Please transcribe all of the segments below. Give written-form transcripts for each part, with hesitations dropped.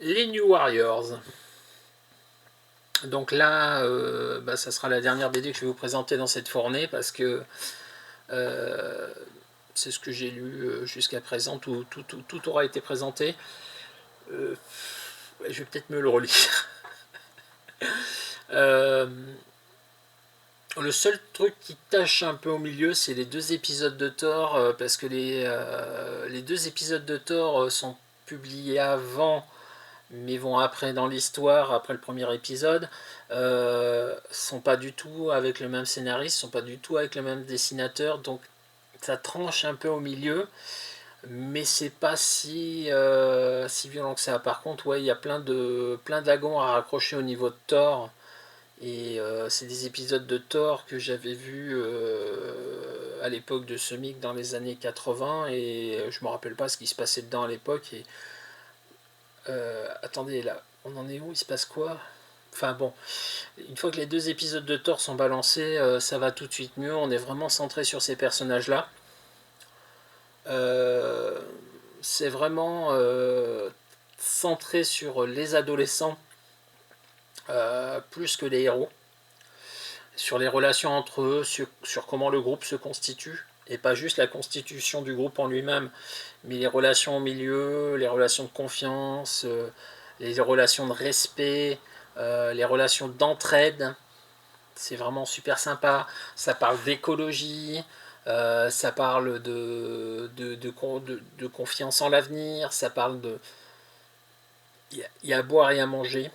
Les New Warriors. Donc là, ça sera la dernière BD que je vais vous présenter dans cette fournée parce que c'est ce que j'ai lu jusqu'à présent. Tout aura été présenté. Je vais peut-être me le relire. Le seul truc qui tâche un peu au milieu, c'est les 2 épisodes de Thor, parce que les 2 épisodes de Thor sont publiés avant, mais vont après dans l'histoire, après le premier épisode, sont pas du tout avec le même scénariste, sont pas du tout avec le même dessinateur, donc ça tranche un peu au milieu, mais c'est pas si violent que ça. Par contre, ouais, il y a plein de wagons à raccrocher au niveau de Thor. Et c'est des épisodes de Thor que j'avais vus à l'époque de Semic dans les années 80 et je me rappelle pas ce qui se passait dedans à l'époque. Et attendez, là, on en est où? Il se passe quoi? Enfin bon, une fois que les 2 épisodes de Thor sont balancés, ça va tout de suite mieux. On est vraiment centré sur ces personnages-là. Euh, c'est vraiment centré sur les adolescents plus que les héros, sur les relations entre eux, sur comment le groupe se constitue, et pas juste la constitution du groupe en lui-même, mais les relations au milieu, les relations de confiance, les relations de respect, les relations d'entraide. C'est vraiment super sympa. Ça parle d'écologie, ça parle de confiance en l'avenir, ça parle de... Il y a à boire et à manger.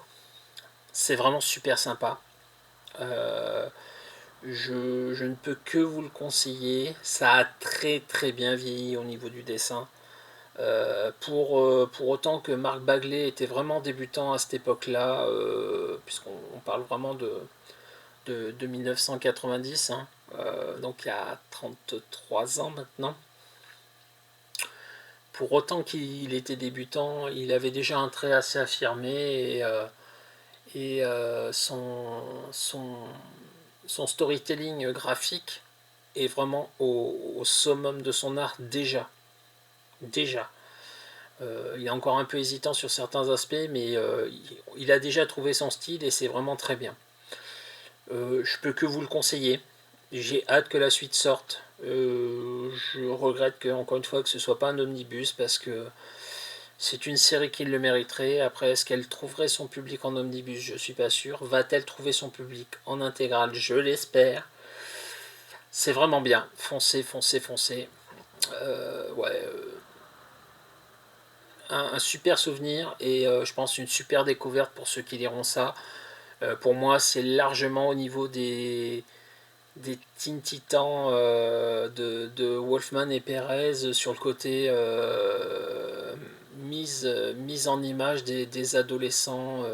C'est vraiment super sympa. Euh, je ne peux que vous le conseiller. Ça a très très bien vieilli au niveau du dessin. Pour autant que Mark Bagley était vraiment débutant à cette époque-là, puisqu'on parle vraiment de 1990, hein, donc il y a 33 ans maintenant. Pour autant qu'il était débutant, il avait déjà un trait assez affirmé et son storytelling graphique est vraiment au summum de son art déjà. Déjà. Il est encore un peu hésitant sur certains aspects, mais il a déjà trouvé son style et c'est vraiment très bien. Je peux que vous le conseiller. J'ai hâte que la suite sorte. Je regrette que, encore une fois, que ce soit pas un omnibus parce que c'est une série qui le mériterait. Après, est-ce qu'elle trouverait son public en omnibus? Je suis pas sûr. Va-t-elle trouver son public en intégrale? Je l'espère. C'est vraiment bien. Foncez, foncez, foncez. Ouais, un super souvenir et je pense une super découverte pour ceux qui liront ça. Pour moi, c'est largement au niveau des Teen Titans de Wolfman et Perez sur le côté mise en image des adolescents,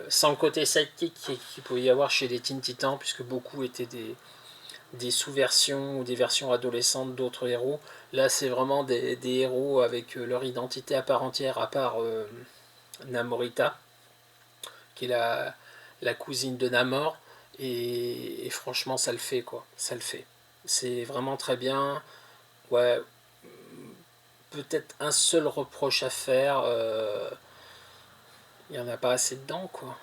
sans le côté sidekick qu'il pouvait y avoir chez les Teen Titans, puisque beaucoup étaient des sous-versions ou des versions adolescentes d'autres héros. Là, c'est vraiment des héros avec leur identité à part entière, à part Namorita, qui est la cousine de Namor. Et franchement, ça le fait, quoi. Ça le fait. C'est vraiment très bien. Ouais, peut-être un seul reproche à faire. Il n'y en a pas assez dedans, quoi.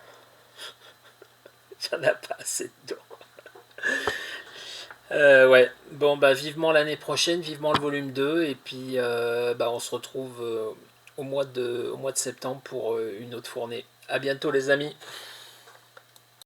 Il n'y en a pas assez dedans. Ouais, bon, bah, vivement l'année prochaine, vivement le volume 2 et puis on se retrouve au mois de septembre pour une autre fournée. À bientôt, les amis.